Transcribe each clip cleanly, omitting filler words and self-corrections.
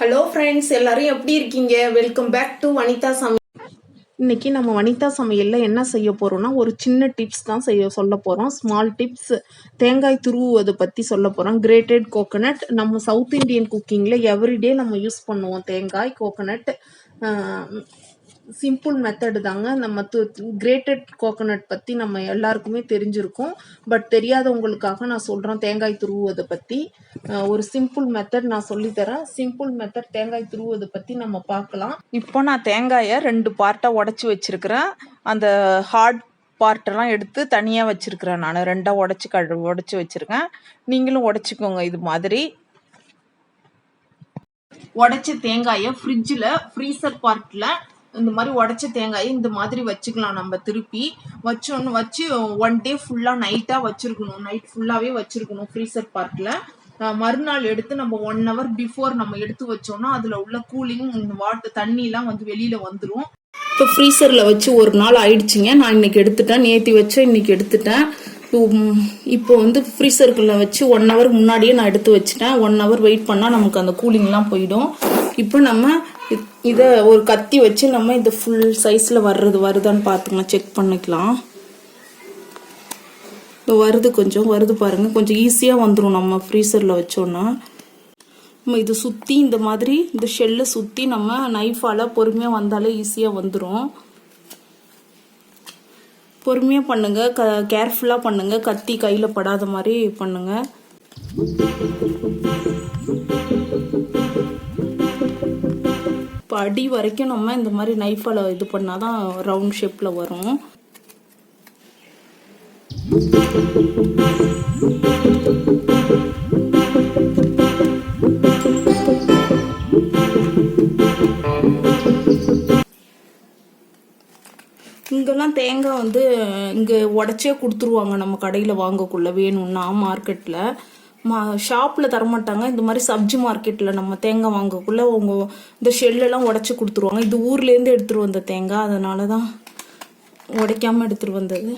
Hello friends, எல்லாரும் எப்படி இருக்கீங்க? வெல்கம் பேக் டு வனிதா சமையல். இன்னைக்கு நம்ம வனிதா சமையல்ல என்ன செய்ய போறோம்னா, ஒரு சின்ன டிப்ஸ் தான் சொல்ல போறோம். Small tips. தேங்காய் துருவுவதை பத்தி சொல்ல போறோம். கிரேட்டட் கோகோனட். நம்ம சவுத் இந்தியன் குக்கிங்ல எவ்ரிடே நம்ம யூஸ் பண்ணுவோம் தேங்காய் கோகோனட். சிம்பிள் மெத்தடு தாங்க. நம்ம கிரேட்டட் கோகோனட் பற்றி நம்ம எல்லாருக்குமே தெரிஞ்சிருக்கும். பட் தெரியாதவங்களுக்காக நான் சொல்கிறேன் தேங்காய் துருவுவதை பற்றி. ஒரு சிம்பிள் மெத்தட் நான் சொல்லித்தரேன். சிம்பிள் மெத்தட் தேங்காய் துருவுவதை பற்றி நம்ம பார்க்கலாம். இப்போ நான் தேங்காயை 2 பார்ட்டாக உடச்சி வச்சிருக்கிறேன். அந்த ஹார்ட் பார்ட்டெல்லாம் எடுத்து தனியாக வச்சுருக்கிறேன். நான் 2 உடச்சி வச்சுருக்கேன். நீங்களும் உடச்சிக்கோங்க. இது மாதிரி உடச்ச தேங்காயை ஃப்ரீசர் பார்ட்டில் இந்த மாதிரி உடச்ச தேங்காயை இந்த மாதிரி வச்சுக்கலாம். நம்ம திருப்பி வச்சு 1 டே ஃபுல்லாக நைட்டாக வச்சுருக்கணும். நைட் ஃபுல்லாகவே வச்சுருக்கணும் ஃப்ரீசர் பார்ட்டில். மறுநாள் எடுத்து நம்ம 1 hour பிஃபோர் நம்ம எடுத்து வச்சோம்னா அதில் உள்ள கூலிங் தண்ணிலாம் வெளியில் வந்துடும். இப்போ ஃப்ரீசரில் வச்சு 1 நாள் ஆயிடுச்சுங்க. நான் இன்னைக்கு எடுத்துட்டேன். நேற்று வச்சேன், இன்னைக்கு எடுத்துட்டேன். இப்போ ஃப்ரீசருக்குள்ள வச்சு 1 hour முன்னாடியே நான் எடுத்து வச்சுட்டேன். 1 hour வெயிட் பண்ணால் நமக்கு அந்த கூலிங்லாம் போயிடும். இப்போ நம்ம இதை ஒரு கத்தி வச்சு நம்ம இந்த ஃபுல் சைஸில் வருதான்னு பார்த்துக்கலாம், செக் பண்ணிக்கலாம். கொஞ்சம் வருது பாருங்க. கொஞ்சம் ஈஸியாக வந்துடும் நம்ம ஃப்ரீசரில் வச்சோன்னா. நம்ம இது சுற்றி இந்த மாதிரி இந்த ஷெல்லை சுற்றி நம்ம நைஃபால் பொறுமையாக வந்தாலே ஈஸியாக வந்துடும். பொறுமையாக பண்ணுங்க, கேர்ஃபுல்லாக பண்ணுங்க. கத்தி கையில் படாத மாதிரி பண்ணுங்க. இப்போ அடி வரைக்கும் நம்ம இந்த மாதிரி நைஃபால் இது பண்ணாதான் ரவுண்ட் ஷேப்பில் வரும். இங்கெல்லாம் தேங்காய் இங்கே உடச்சே கொடுத்துருவாங்க. நம்ம கடையில் வாங்கக்குள்ள வேணும்னா மார்க்கெட்டில் ஷாப்பில் தரமாட்டாங்க. இந்த மாதிரி சப்ஜி மார்க்கெட்டில் நம்ம தேங்காய் வாங்கக்குள்ள இந்த ஷெல்லெல்லாம் உடச்சி கொடுத்துருவாங்க. இது ஊர்லேருந்து எடுத்துகிட்டு வந்த தேங்காய், அதனால தான் உடைக்காமல் எடுத்துகிட்டு வந்தது.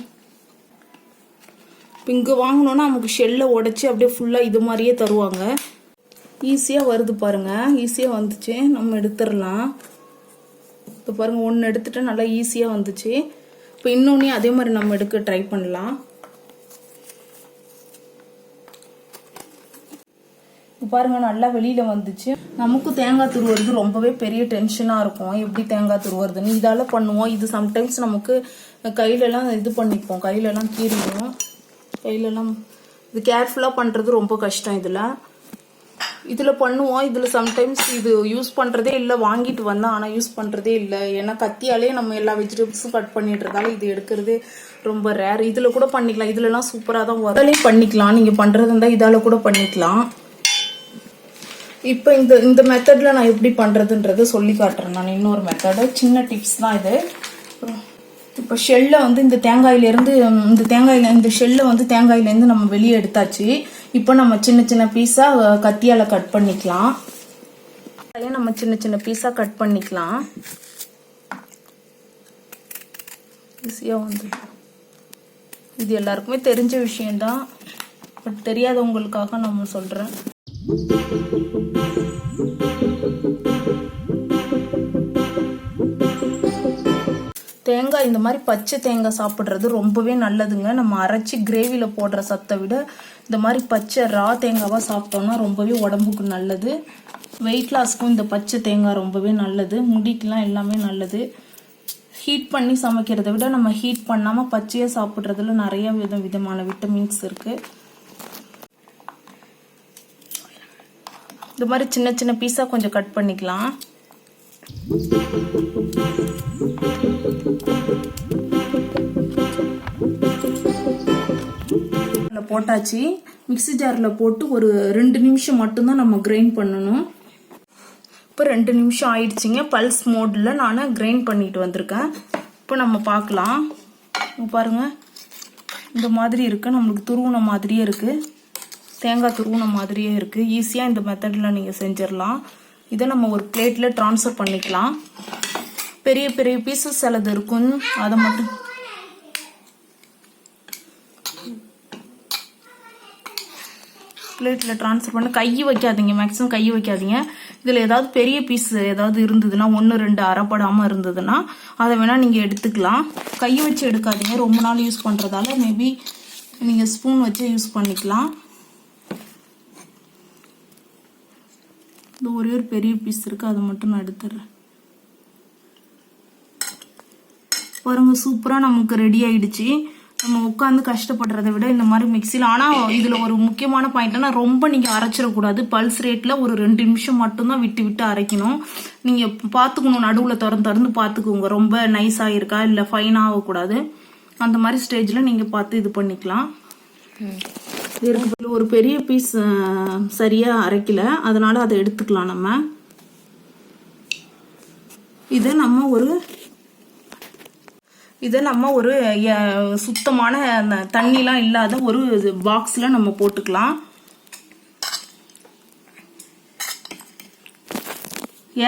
இப்போ இங்கே வாங்கினோன்னா நமக்கு ஷெல்லை உடச்சி அப்படியே ஃபுல்லாக இது மாதிரியே தருவாங்க. ஈஸியாக வருது பாருங்கள். ஈஸியாக வந்துச்சு. நம்ம எடுத்துடலாம். இப்போ பாருங்கள், 1 எடுத்துகிட்டு நல்லா ஈஸியாக வந்துச்சு. இப்போ இன்னொன்னே அதே மாதிரி நம்ம எடுக்க ட்ரை பண்ணலாம். பாருங்க, நல்லா வெளியில வந்துச்சு. நமக்கு தேங்காய் துருவுறது ரொம்பவே பெரிய டென்ஷனா இருக்கும். எப்படி தேங்காய் துருவுறதுன்னு இதால பண்ணுவோம். இது சம்டைம்ஸ் நமக்கு கையிலலாம் இது பண்ணிப்போம், கையிலலாம் கீறிடும். கையிலலாம் இது கேர்ஃபுல்லா பண்றது ரொம்ப கஷ்டம். இதுல பண்ணுவோம். இதுல சம்டைம்ஸ் இது யூஸ் பண்றதே இல்லை. வாங்கிட்டு வந்தேன், ஆனா யூஸ் பண்றதே இல்லை. ஏன்னா கத்தியாலே நம்ம எல்லா வெஜிடபிள்ஸும் கட் பண்ணிடுறதால இது எடுக்கிறதே ரொம்ப ரேர். இதுல கூட பண்ணிக்கலாம். இதுலலாம் சூப்பரா தான் வரும். பண்ணிக்கலாம். நீங்க பண்றது இருந்தா இதால கூட பண்ணிக்கலாம். இப்போ இந்த மெத்தட்ல நான் எப்படி பண்றதுன்றது சொல்லி காட்டுறேன். நான் இன்னொரு மெத்தடு, சின்ன டிப்ஸ் தான் இது. இப்போ ஷெல்லை இந்த தேங்காயிலேருந்து இந்த ஷெல்லை தேங்காயிலேருந்து நம்ம வெளியே எடுத்தாச்சு. இப்போ நம்ம சின்ன சின்ன பீஸா கத்தியால கட் பண்ணிக்கலாம். நம்ம சின்ன சின்ன பீஸா கட் பண்ணிக்கலாம். ஈஸியா இது எல்லாருக்குமே தெரிஞ்ச விஷயம்தான். பட் தெரியாதவங்களுக்காக நம்ம சொல்றேன். தேங்காய் இந்த மாதிரி பச்சை தேங்காய் சாப்பிட்றது ரொம்பவே நல்லதுங்க. நம்ம அரைச்சி கிரேவில போடுற சத்தை விட இந்த மாதிரி பச்சை ரா தேங்காவா சாப்பிட்டோம்னா ரொம்பவே உடம்புக்கு நல்லது. வெயிட் லாஸ்க்கும் இந்த பச்சை தேங்காய் ரொம்பவே நல்லது. முடிக்கெல்லாம் எல்லாமே நல்லது. ஹீட் பண்ணி சமைக்கிறத விட நம்ம ஹீட் பண்ணாம பச்சையா சாப்பிட்றதுல நிறைய விதமான விட்டமின்ஸ் இருக்கு. இந்த மாதிரி சின்ன சின்ன பீஸா கொஞ்சம் கட் பண்ணிக்கலாம். போட்டாச்சு. மிக்ஸி ஜார்ல போட்டு ஒரு 2 நிமிஷம் மட்டும்தான் நம்ம கிரைண்ட் பண்ணணும். இப்போ 2 நிமிஷம் ஆயிடுச்சுங்க. பல்ஸ் மோட்ல நான் கிரைண்ட் பண்ணிட்டு வந்திருக்கேன். இப்போ நம்ம பார்க்கலாம். பாருங்க, இந்த மாதிரி இருக்கு. நம்மளுக்கு துருவுன மாதிரியே இருக்கு. தேங்காய் துருவுன மாதிரியே இருக்கு. ஈஸியா இந்த மெத்தட்ல நீங்க செஞ்சிடலாம். இதை நம்ம ஒரு பிளேட்ல டிரான்ஸ்ஃபர் பண்ணிக்கலாம். பெரிய பெரிய பீசஸ் சிலது இருக்கும், அதை மட்டும் பிளேட்டில் ட்ரான்ஸ்ஃபர் பண்ணி கை வைக்காதீங்க, மேக்ஸிமம் கை வைக்காதீங்க. இதில் ஏதாவது பெரிய பீஸ் ஏதாவது இருந்ததுன்னா 1-2 அரைப்படாமல் இருந்ததுன்னா அதை வேணால் நீங்கள் எடுத்துக்கலாம். கை வச்சு எடுக்காதீங்க, ரொம்ப நாள் யூஸ் பண்ணுறதால மேபி நீங்கள் ஸ்பூன் வச்சு யூஸ் பண்ணிக்கலாம். இந்த ஒரே ஒரு பெரிய பீஸ் இருக்குது, அதை மட்டும் நான் எடுத்துடுறேன். பாருங்க, சூப்பராக நமக்கு ரெடி ஆயிடுச்சு. நம்ம உட்காந்து கஷ்டப்படுறதை விட இந்த மாதிரி மிக்சியில். ஆனால் இதில் ஒரு முக்கியமான பாயிண்ட்னா ரொம்ப நீங்கள் அரைச்சிடக்கூடாது. பல்ஸ் ரேட்டில் ஒரு 2 நிமிஷம் மட்டும்தான் விட்டு விட்டு அரைக்கணும். நீங்கள் பார்த்துக்கணும், நடுவில் திறந்து பார்த்துக்குங்க, ரொம்ப நைஸாக இருக்கா இல்லை ஃபைனாக ஆகக்கூடாது. அந்த மாதிரி ஸ்டேஜில் நீங்கள் பார்த்து இது பண்ணிக்கலாம். ஒரு பெரிய பீஸ் சரியாக அரைக்கல, அதனால அதை எடுத்துக்கலாம். நம்ம இதை நம்ம ஒரு சுத்தமான தண்ணிலாம் இல்லாத ஒரு பாக்ஸ்ல நம்ம போட்டுக்கலாம்.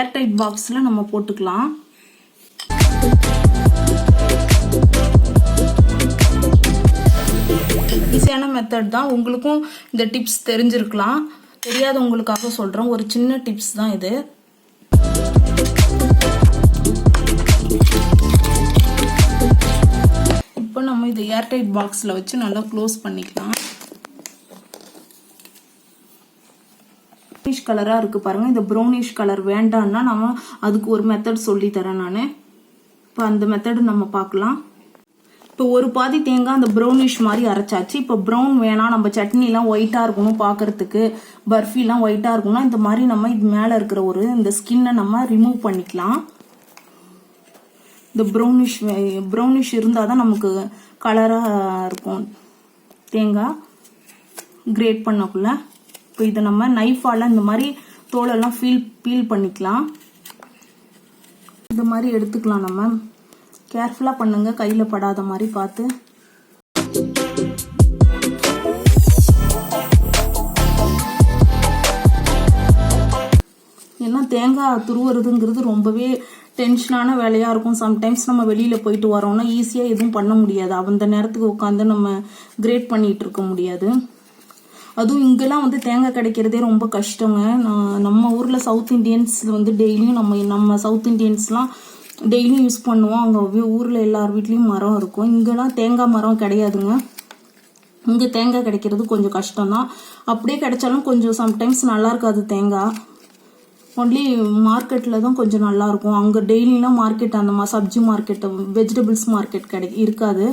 ஏர்டைட் பாக்ஸ்ல நம்ம போட்டுக்கலாம். ஈஸியான மெத்தட் தான். உங்களுக்கும் இந்த டிப்ஸ் தெரிஞ்சிருக்கலாம், தெரியாதவங்களுக்காக சொல்றேன். ஒரு சின்ன டிப்ஸ் தான் இது. இப்போ நம்ம இது ஏர்டைட் பாக்ஸில் வச்சு நல்லா க்ளோஸ் பண்ணிக்கலாம். ப்ரௌனிஷ் கலராக இருக்குது பாருங்கள். இந்த ப்ரௌனிஷ் கலர் வேண்டான்னா நம்ம அதுக்கு ஒரு மெத்தட் சொல்லித்தரேன் நான். இப்போ அந்த மெத்தடு நம்ம பார்க்கலாம். இப்போ ஒரு பாதி தேங்காய் அந்த ப்ரௌனிஷ் மாதிரி அரைச்சாச்சு. இப்போ ப்ரௌன் வேணாம், நம்ம சட்னிலாம் ஒயிட்டாக இருக்கணும் பார்க்கறதுக்கு, பர்ஃபிலாம் ஒயிட்டாக இருக்கணும்னா இந்த மாதிரி நம்ம இது மேலே இருக்கிற இந்த ஸ்கின்னை நம்ம ரிமூவ் பண்ணிக்கலாம். இந்த ப்ரௌனிஷ் இருந்தால் தான் நமக்கு கலராக இருக்கும் தேங்காய் கிரேட் பண்ணக்குள்ள. இப்போ இதை நம்ம நைஃபால் இந்த மாதிரி தோலெல்லாம் பீல் பண்ணிக்கலாம். இந்த மாதிரி எடுத்துக்கலாம். நம்ம கேர்ஃபுல்லாக பண்ணுங்க, கையில் படாத மாதிரி பார்த்து. ஏன்னா தேங்காய் துருவுறதுங்கிறது ரொம்பவே டென்ஷனான வேலையாக இருக்கும். சம்டைம்ஸ் நம்ம வெளியில் போயிட்டு வரோம்னா ஈஸியாக எதுவும் பண்ண முடியாது. அந்த நேரத்துக்கு உட்காந்து நம்ம கிரேட் பண்ணிகிட்டு இருக்க முடியாது. அதுவும் இங்கெல்லாம் தேங்காய் கிடைக்கிறதே ரொம்ப கஷ்டங்க. நம்ம ஊரில் சவுத் இண்டியன்ஸ் டெய்லியும் நம்ம சவுத் இண்டியன்ஸ்லாம் டெய்லியும் யூஸ் பண்ணுவோம். அங்கே ஊரில் எல்லார் வீட்லேயும் மரம் இருக்கும். இங்கெல்லாம் தேங்காய் மரம் கிடையாதுங்க. இங்கே தேங்காய் கிடைக்கிறது கொஞ்சம் கஷ்டம்தான். அப்படியே கிடைச்சாலும் கொஞ்சம் சம்டைம்ஸ் நல்லா இருக்காது தேங்காய். ஒன்லி மார்க்கெட்டில் தான் கொஞ்சம் நல்லாயிருக்கும். அங்கே டெய்லிலாம் மார்க்கெட், அந்த சப்ஜி மார்க்கெட், வெஜிடபிள்ஸ் மார்க்கெட் இருக்காது.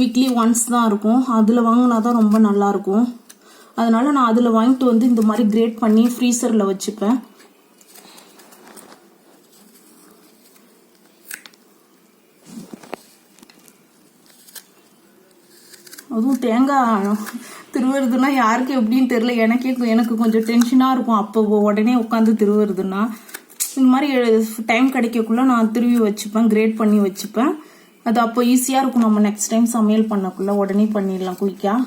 வீக்லி ஒன்ஸ் தான் இருக்கும். அதில் வாங்கினா தான் ரொம்ப நல்லாயிருக்கும். அதனால நான் அதில் வாங்கிட்டு இந்த மாதிரி கிரேட் பண்ணி ஃப்ரீசரில் வச்சுப்பேன். அதுவும் தேங்காய் திருவுறதுன்னா யாருக்கு எப்படின்னு தெரியல, எனக்கு கொஞ்சம் டென்ஷனாக இருக்கும். அப்போ உடனே உட்காந்து திருவுறதுன்னா இந்த மாதிரி டைம் கிடைக்கக்குள்ள நான் திருவி வச்சுப்பேன், கிரேட் பண்ணி வச்சுப்பேன். அது அப்போ ஈஸியாக இருக்கும். நம்ம நெக்ஸ்ட் டைம் சமையல் பண்ணக்குள்ள உடனே பண்ணிடலாம் குயிக்காக.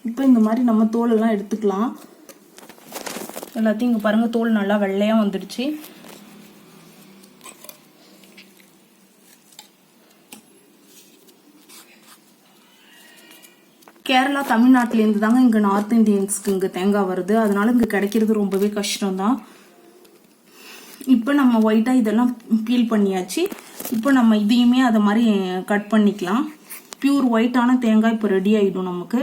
இப்போ இந்த மாதிரி நம்ம தோலெல்லாம் எடுத்துக்கலாம். எல்லாத்தையும் இங்கே பாருங்கள், தோல் நல்லா வெள்ளையாக வந்துடுச்சு. கேரளா தமிழ்நாட்டிலேருந்து தாங்க இங்கே நார்த் இந்தியன்ஸ்க்கு இங்கே தேங்காய் வருது. அதனால இங்கே கிடைக்கிறது ரொம்பவே கஷ்டம்தான். இப்போ நம்ம ஒயிட்டாக இதெல்லாம் பீல் பண்ணியாச்சு. இப்போ நம்ம இதையுமே அதை மாதிரி கட் பண்ணிக்கலாம். பியூர் ஒயிட்டான தேங்காய் இப்போ ரெடி ஆகிடும் நமக்கு.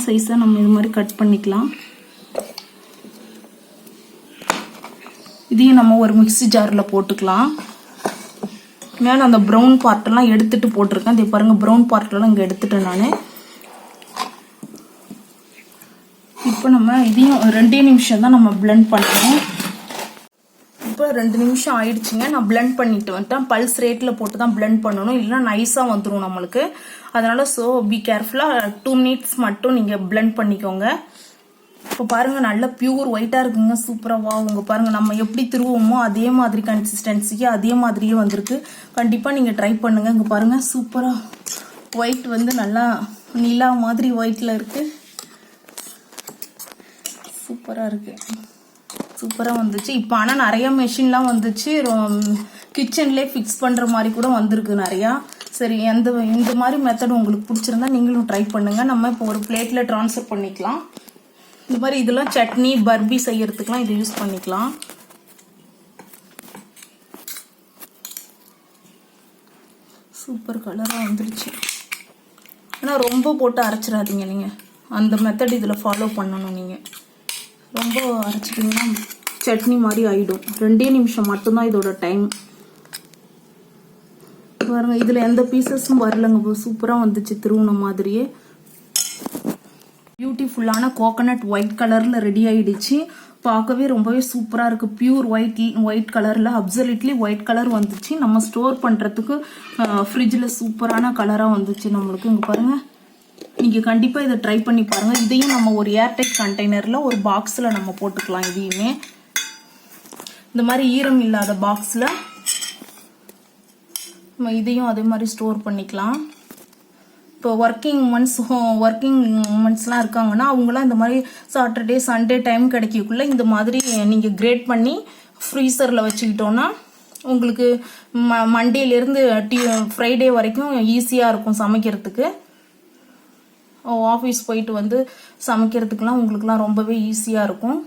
சைஸா நம்ம இது மாதிரி கட் பண்ணிக்கலாம். இதையும் நம்ம ஒரு மிக்ஸி ஜாரில் போட்டுக்கலாம். மேலே அந்த ப்ரௌன் பார்ட்டெல்லாம் எடுத்துட்டு போட்டிருக்கேன். இது பாருங்க, ப்ரௌன் பார்ட்டெல்லாம் இங்கே எடுத்துட்டேன் நான். இப்போ இப்போ நம்ம இதையும் 2 நிமிஷம் தான் நம்ம பிளெண்ட் பண்ணணும். இப்போ 2 நிமிஷம் ஆயிடுச்சுங்க. நான் பிளெண்ட் பண்ணிட்டு வந்துட்டேன். பல்ஸ் ரேட்டில் போட்டு தான் பிளெண்ட் பண்ணணும், இல்லைன்னா நைஸாக வந்துடும் நம்மளுக்கு. அதனால ஸோ பி கேர்ஃபுல்லாக 2 மினிட்ஸ் மட்டும் நீங்கள் பிளெண்ட் பண்ணிக்கோங்க. இப்போ பாருங்க நல்லா பியூர் ஒயிட்டாக இருக்குங்க, சூப்பராக வாங்க. பாருங்க நம்ம எப்படி திருவோமோ அதே மாதிரி கன்சிஸ்டன்சிக்கு அதே மாதிரியே வந்திருக்கு. கண்டிப்பாக நீங்கள் ட்ரை பண்ணுங்க. இங்கே பாருங்க சூப்பராக ஒயிட் வந்து நல்லா நிலா மாதிரி ஒயிட்டில் இருக்கு, சூப்பராக இருக்கு, சூப்பராக வந்துச்சு. இப்போ ஆனால் நிறையா மெஷின்லாம் வந்துச்சு, கிச்சன்லேயே ஃபிக்ஸ் பண்ணுற மாதிரி கூட வந்திருக்கு நிறையா. சரி, இந்த மாதிரி மெத்தட் உங்களுக்கு பிடிச்சிருந்தா நீங்களும் ட்ரை பண்ணுங்கள். நம்ம இப்போ ஒரு பிளேட்டில் ட்ரான்ஸ்ஃபர் பண்ணிக்கலாம். இந்த மாதிரி இதெல்லாம் சட்னி பர்பி செய்யறதுக்குலாம் இதை யூஸ் பண்ணிக்கலாம். சூப்பர் கலராக வந்துருச்சு. ஆனால் ரொம்ப போட்டு அரைச்சிடாதீங்க நீங்கள், அந்த மெத்தட் இதில் ஃபாலோ பண்ணணும். நீங்கள் ரொம்ப அரைச்சிட்டிங்கன்னா சட்னி மாதிரி ஆகிடும். 2 நிமிஷம் மட்டும்தான் இதோட டைம். பாருங்க இதில் எந்த பீசஸும் வரலங்க, சூப்பராக வந்துச்சு திருவுன மாதிரியே. பியூட்டிஃபுல்லான கோகனட் ஒயிட் கலரில் ரெடி ஆகிடுச்சு. பார்க்கவே ரொம்பவே சூப்பராக இருக்குது. பியூர் ஒயிட் கலரில் அப்சல்யூட்லி ஒயிட் கலர் வந்துச்சு. நம்ம ஸ்டோர் பண்ணுறதுக்கு ஃப்ரிட்ஜில் சூப்பரான கலராக வந்துச்சு நம்மளுக்கு. இங்கே பாருங்கள், நீங்கள் கண்டிப்பாக இதை ட்ரை பண்ணி பாருங்கள். இதையும் நம்ம ஒரு ஏர்டைட் கண்டெய்னரில் ஒரு பாக்ஸில் நம்ம போட்டுக்கலாம். இதையுமே இந்த மாதிரி ஈரம் இல்லாத பாக்ஸில் நம்ம இதையும் அதே மாதிரி ஸ்டோர் பண்ணிக்கலாம். இப்போ ஒர்க்கிங் உமன்ஸ்லாம் இருக்காங்கன்னா அவங்களாம் இந்த மாதிரி சாட்டர்டே சண்டே டைம் கிடைக்கக்குள்ள இந்த மாதிரி நீங்கள் கிரேட் பண்ணி ஃப்ரீசரில் வச்சுக்கிட்டோன்னா உங்களுக்கு மண்டேலேருந்து ஃப்ரைடே வரைக்கும் ஈஸியாக இருக்கும் சமைக்கிறதுக்கு. ஆஃபீஸ் போயிட்டு வந்து சமைக்கிறதுக்கெலாம் உங்களுக்குலாம் ரொம்பவே ஈஸியாக இருக்கும்.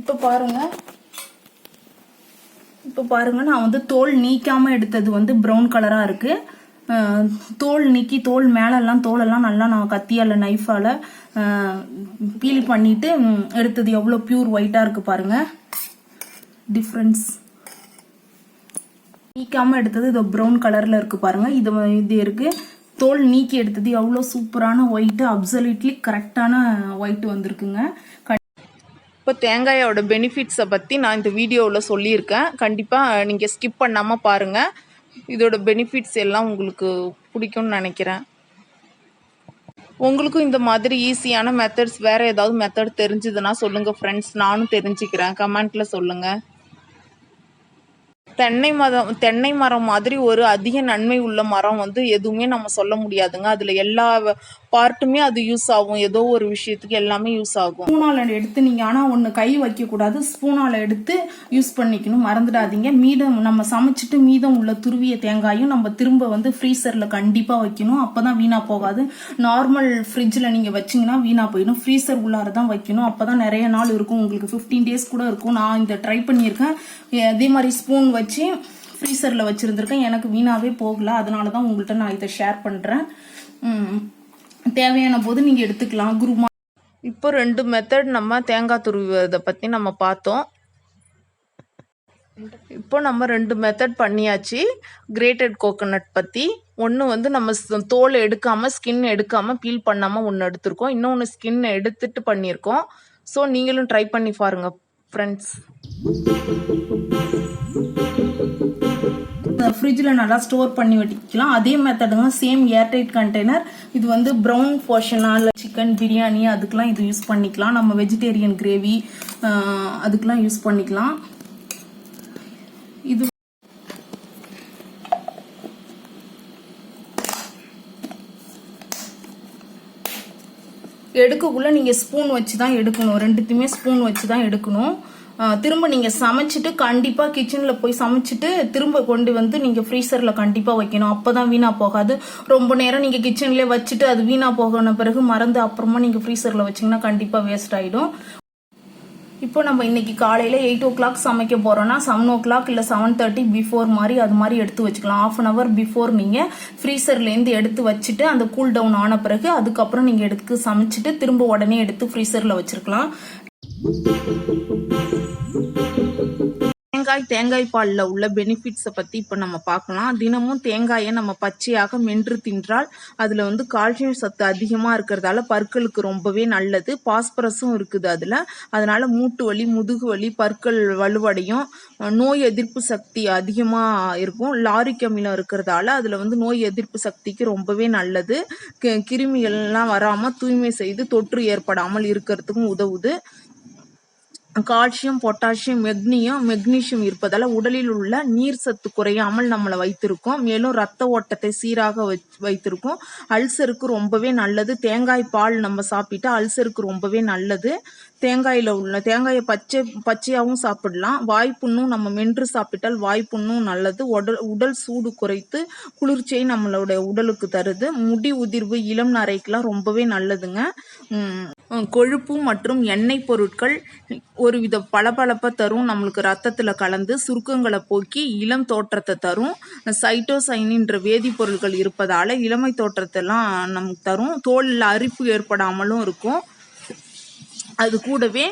இப்போ பாருங்க நான் வந்து தோல் நீக்காமல் எடுத்தது வந்து ப்ரௌன் கலராக இருக்குது. தோல் நீக்கி தோல் மேலெல்லாம் தோலெல்லாம் நல்லா நான் கத்தியால் நைஃபால் பீல் பண்ணிட்டு எடுத்தது எவ்வளோ பியூர் ஒயிட்டாக இருக்குது பாருங்க டிஃப்ரென்ஸ். நீக்காமல் எடுத்தது இது ப்ரௌன் கலரில் இருக்குது பாருங்க. இது இருக்குது. தோல் நீக்கி எடுத்தது எவ்வளோ சூப்பரான ஒயிட்டு, அப்சல்யூட்லி கரெக்டான ஒயிட் வந்திருக்குங்க. இப்போ தேங்காயோட பெனிஃபிட்ஸை பற்றி நான் இந்த வீடியோவில் சொல்லியிருக்கேன். கண்டிப்பாக நீங்கள் ஸ்கிப் பண்ணாமல் பாருங்கள். இதோட பெனிஃபிட்ஸ் எல்லாம் உங்களுக்கு பிடிக்கும்னு நினைக்கிறேன். உங்களுக்கும் இந்த மாதிரி ஈஸியான மெத்தட்ஸ் வேறு ஏதாவது மெத்தட் தெரிஞ்சுதுன்னா சொல்லுங்கள் ஃப்ரெண்ட்ஸ், நானும் தெரிஞ்சுக்கிறேன். கமெண்ட்டில் சொல்லுங்கள். தென்னை மரம் மாதிரி ஒரு அதிக நன்மை உள்ள மரம் வந்து எதுவுமே நம்ம சொல்ல முடியாதுங்க. அதில் எல்லா பார்ட்டுமே அது யூஸ் ஆகும், ஏதோ ஒரு விஷயத்துக்கு எல்லாமே யூஸ் ஆகும். ஸ்பூனால் எடுத்து நீங்கள் ஆனால் ஒன்று கை வைக்கக்கூடாது, ஸ்பூனால் எடுத்து யூஸ் பண்ணிக்கணும், மறந்துடாதீங்க. மீதம் நம்ம சமைச்சிட்டு மீதம் உள்ள துருவிய தேங்காயும் நம்ம திரும்ப வந்து ஃப்ரீசரில் கண்டிப்பாக வைக்கணும், அப்போ தான் வீணாக போகாது. நார்மல் ஃப்ரிட்ஜில் நீங்கள் வச்சிங்கன்னா வீணாக போயிடும். ஃப்ரீசர் உள்ளார தான் வைக்கணும், அப்போ தான் நிறைய நாள் இருக்கும், உங்களுக்கு 15 days கூட இருக்கும். நான் இந்த ட்ரை பண்ணியிருக்கேன். அதே மாதிரி ஸ்பூன் வச்சு ஃப்ரீசரில் வச்சுருந்துருக்கேன், எனக்கு வீணாகவே போகல. அதனால தான் உங்கள்கிட்ட நான் இதை ஷேர் பண்ணுறேன். தேவையான போது நீங்கள் எடுத்துக்கலாம். குருமா இப்போ 2 மெத்தட் நம்ம தேங்காய் துருவதை பற்றி நம்ம பார்த்தோம். இப்போ நம்ம 2 மெத்தட் பண்ணியாச்சு. கிரேட்டட் கோகோனட் பற்றி ஒன்று வந்து நம்ம தோல் எடுக்காமல் ஸ்கின் எடுக்காமல் பீல் பண்ணாமல் ஒன்று எடுத்திருக்கோம், இன்னொன்று ஸ்கின் எடுத்துட்டு பண்ணியிருக்கோம். ஸோ நீங்களும் ட்ரை பண்ணி பாருங்க ஃப்ரெண்ட்ஸ். ஃப்ரிட்ஜில் நல்லா ஸ்டோர் பண்ணி வச்சுக்கலாம். அதே மெத்தடு தான், சேம் ஏர்டைட் கண்டெய்னர். இது வந்து ப்ரௌன் போர்ஷனால் சிக்கன் பிரியாணி அதுக்கெலாம் இது யூஸ் பண்ணிக்கலாம். நம்ம வெஜிடேரியன் கிரேவி அதுக்கெலாம் யூஸ் பண்ணிக்கலாம். இது எடுக்கக்குள்ள நீங்கள் ஸ்பூன் வச்சு தான் எடுக்கணும், ரெண்டுத்தையுமே ஸ்பூன் வச்சு தான் எடுக்கணும். திரும்ப நீங்கள் சமைச்சிட்டு கண்டிப்பாக கிச்சனில் போய் சமைச்சிட்டு திரும்ப கொண்டு வந்து நீங்கள் ஃப்ரீசரில் கண்டிப்பாக வைக்கணும், அப்போ தான் வீணாக போகாது. ரொம்ப நேரம் நீங்கள் கிச்சன்லேயே வச்சுட்டு அது வீணாக போகன பிறகு மறந்து அப்புறமா நீங்கள் ஃப்ரீசரில் வச்சிங்கன்னா கண்டிப்பாக வேஸ்ட் ஆகிடும். இப்போ நம்ம இன்னைக்கு காலையில் 8 o'clock சமைக்க போகிறோன்னா 7 o'clock இல்லை 7:30 பிஃபோர் மாதிரி அது மாதிரி எடுத்து வச்சுக்கலாம். 1/2 hour பிஃபோர் நீங்கள் ஃப்ரீசர்லேருந்து எடுத்து வச்சுட்டு அந்த கூல் டவுன் ஆன பிறகு அதுக்கப்புறம் நீங்கள் எடுத்து சமைச்சிட்டு திரும்ப உடனே எடுத்து ஃப்ரீசரில் வச்சுருக்கலாம். தேங்காய் பாலில் உள்ள பெனிஃபிட்ஸை பற்றி இப்போ நம்ம பார்க்கலாம். தினமும் தேங்காயை நம்ம பச்சையாக மென்று தின்றால் அதில் வந்து கால்சியம் சத்து அதிகமாக இருக்கிறதால பற்களுக்கு ரொம்பவே நல்லது. பாஸ்பரஸும் இருக்குது அதில். அதனால் மூட்டு வலி, முதுகு வலி, பற்கள் வலுவடையும். நோய் எதிர்ப்பு சக்தி அதிகமாக இருக்கும். லாரிக் அமிலம் இருக்கிறதால அதில் வந்து நோய் எதிர்ப்பு சக்திக்கு ரொம்பவே நல்லது. கிருமிகள்லாம் வராமல் தூய்மை செய்து தொற்று ஏற்படாமல் இருக்கிறதுக்கும் உதவுது. கால்சியம், பொட்டாசியம், மெக்னீசியம் இருப்பதால் உடலில் உள்ள நீர் சத்து குறையாமல் நம்மளை வைத்திருக்கும். மேலும் ரத்த ஓட்டத்தை சீராக வைத்திருக்கும். அல்சருக்கு ரொம்பவே நல்லது. தேங்காய் பால் நம்ம சாப்பிட்டா அல்சருக்கு ரொம்பவே நல்லது. தேங்காயை பச்சையாகவும் சாப்பிடலாம். வாய்ப்புண்ணும் நம்ம மென்று சாப்பிட்டால் வாய்ப்புண்ணும் நல்லது. உடல் சூடு குறைத்து குளிர்ச்சியை நம்மளோட உடலுக்கு தருது. முடி உதிர்வு, இளம் நரைக்கெல்லாம் ரொம்பவே நல்லதுங்க. கொழுப்பு மற்றும் எண்ணெய் பொருட்கள் ஒருவித பளபளப்பை தரும். நம்மளுக்கு ரத்தத்தில் கலந்து சுருக்கங்களை போக்கி இளம் தோற்றத்தை தரும். சைட்டோசைனின்ற வேதிப்பொருட்கள் இருப்பதால் இளமை தோற்றத்தெல்லாம் நமக்கு தரும். தோலில் அரிப்பு ஏற்படாமலும் இருக்கும். அது கூடவே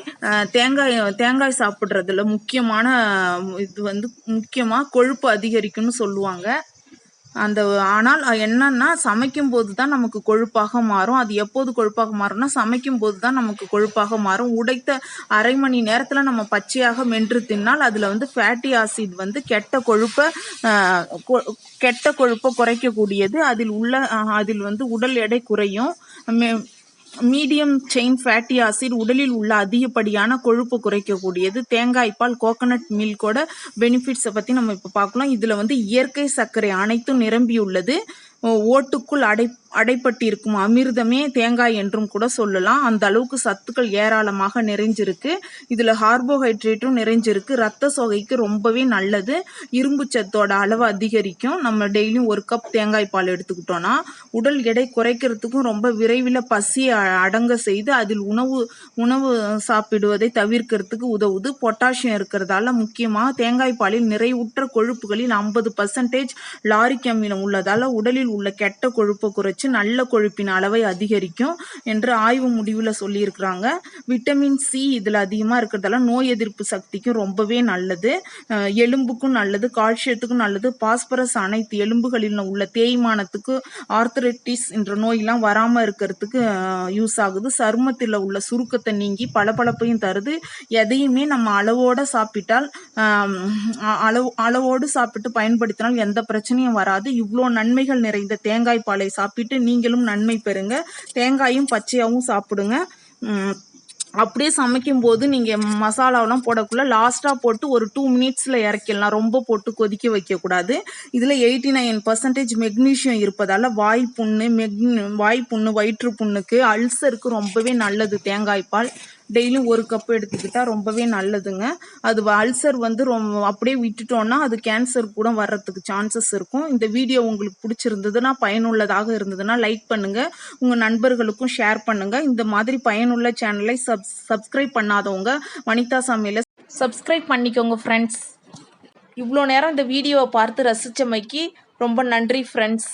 தேங்காய் சாப்பிட்றதுல முக்கியமான இது வந்து முக்கியமாக கொழுப்பு அதிகரிக்கும்னு சொல்லுவாங்க. ஆனால் என்னன்னா சமைக்கும் போது தான் நமக்கு கொழுப்பாக மாறும். அது எப்போது கொழுப்பாக மாறும்னா சமைக்கும் போது தான் நமக்கு கொழுப்பாக மாறும். உடைத்த அரை மணி நேரத்தில் நம்ம பச்சையாக மென்று தின்னால் அதில் வந்து ஃபேட்டி ஆசிட் வந்து கெட்ட கொழுப்பை குறைக்கக்கூடியது. அதில் வந்து உடல் எடை குறையும். மீடியம் செயின் ஃபேட்டி ஆசிட் உடலில் உள்ள அதிகப்படியான கொழுப்பு குறைக்கக்கூடியது. தேங்காய்பால், கோகனட் மில்கோட பெனிஃபிட்ஸை பற்றி நம்ம இப்போ பார்க்கலாம். இதில் வந்து இயற்கை சர்க்கரை அனைத்தும் நிரம்பியுள்ளது. ஓட்டுக்குள் அடைப்பட்டிருக்கும் அமிர்தமே தேங்காய் என்றும் கூட சொல்லலாம். அந்த அளவுக்கு சத்துக்கள் ஏராளமாக நிறைஞ்சிருக்கு. இதில் கார்போஹைட்ரேட்டும் நிறைஞ்சிருக்கு. ரத்த சோகைக்கு ரொம்பவே நல்லது. இரும்பு சத்தோட அளவு அதிகரிக்கும். நம்ம டெய்லியும் 1 கப் தேங்காய் பால் எடுத்துக்கிட்டோம்னா உடல் எடை குறைக்கிறதுக்கும் ரொம்ப விரைவில் பசியை அடங்க செய்து அதில் உணவு சாப்பிடுவதை தவிர்க்கிறதுக்கு உதவுது. பொட்டாசியம் இருக்கிறதால முக்கியமாக தேங்காய் பாலில் நிறைவுற்ற கொழுப்புகளில் 50% லாரிக் அமிலம் உள்ளதால உடலில் உள்ள கெட்ட கொழுப்பை குறைச்சு நல்ல கொழுப்பின் அளவை அதிகரிக்கும் என்று ஆய்வு முடிவில் சொல்லியிருக்கிறாங்க. விட்டமின் சி இதில் அதிகமாக இருக்கிறதால நோய் எதிர்ப்பு சக்திக்கும் ரொம்பவே நல்லது. எலும்புக்கும் நல்லது, கால்சியத்துக்கும் நல்லது. பாஸ்பரஸ் அனைத்து எலும்புகளில் உள்ள தேய்மானத்துக்கு, ஆர்த்தரைட்டிஸ் என்ற நோயெல்லாம் வராமல் இருக்கிறதுக்கு யூஸ் ஆகுது. சருமத்தில் உள்ள சுருக்கத்தை நீங்கி பளபளப்பையும் தருது. எதையுமே நம்ம அளவோடு சாப்பிட்டு பயன்படுத்தினால் எந்த பிரச்சனையும் வராது. இவ்வளோ நன்மைகள் நிறைந்த தேங்காய் பாலை சாப்பிட்டு நீங்களும் நன்மை பெறுங்க. தேங்காயும் பச்சையாகவும் சாப்பிடுங்க. அப்படியே சமைக்கும் போது நீங்கள் மசாலாவெலாம் போடக்குள்ள லாஸ்ட்டாக போட்டு ஒரு 2 மினிட்ஸில் இறக்கிடலாம். ரொம்ப போட்டு கொதிக்க வைக்கக்கூடாது. இதில் 89% மெக்னீஷியம் இருப்பதால் வாய்ப்புண்ணு, வயிற்றுப்புண்ணுக்கு, அல்சருக்கு ரொம்பவே நல்லது. தேங்காய்பால் டெய்லியும் 1 கப் எடுத்துக்கிட்டால் ரொம்பவே நல்லதுங்க. அது அல்சர் வந்து அப்படியே விட்டுட்டோன்னா அது கேன்சர் கூட வர்றதுக்கு சான்சஸ் இருக்கும். இந்த வீடியோ உங்களுக்கு பிடிச்சிருந்ததுன்னா, பயனுள்ளதாக இருந்ததுன்னா லைக் பண்ணுங்கள். உங்கள் நண்பர்களுக்கும் ஷேர் பண்ணுங்கள். இந்த மாதிரி பயனுள்ள சேனலை சப்ஸ்கிரைப் பண்ணாதவங்க வனிதா சமையலை சப்ஸ்கிரைப் பண்ணிக்கோங்க ஃப்ரெண்ட்ஸ். இவ்வளோ நேரம் இந்த வீடியோவை பார்த்து ரசித்தமைக்கு ரொம்ப நன்றி ஃப்ரெண்ட்ஸ்.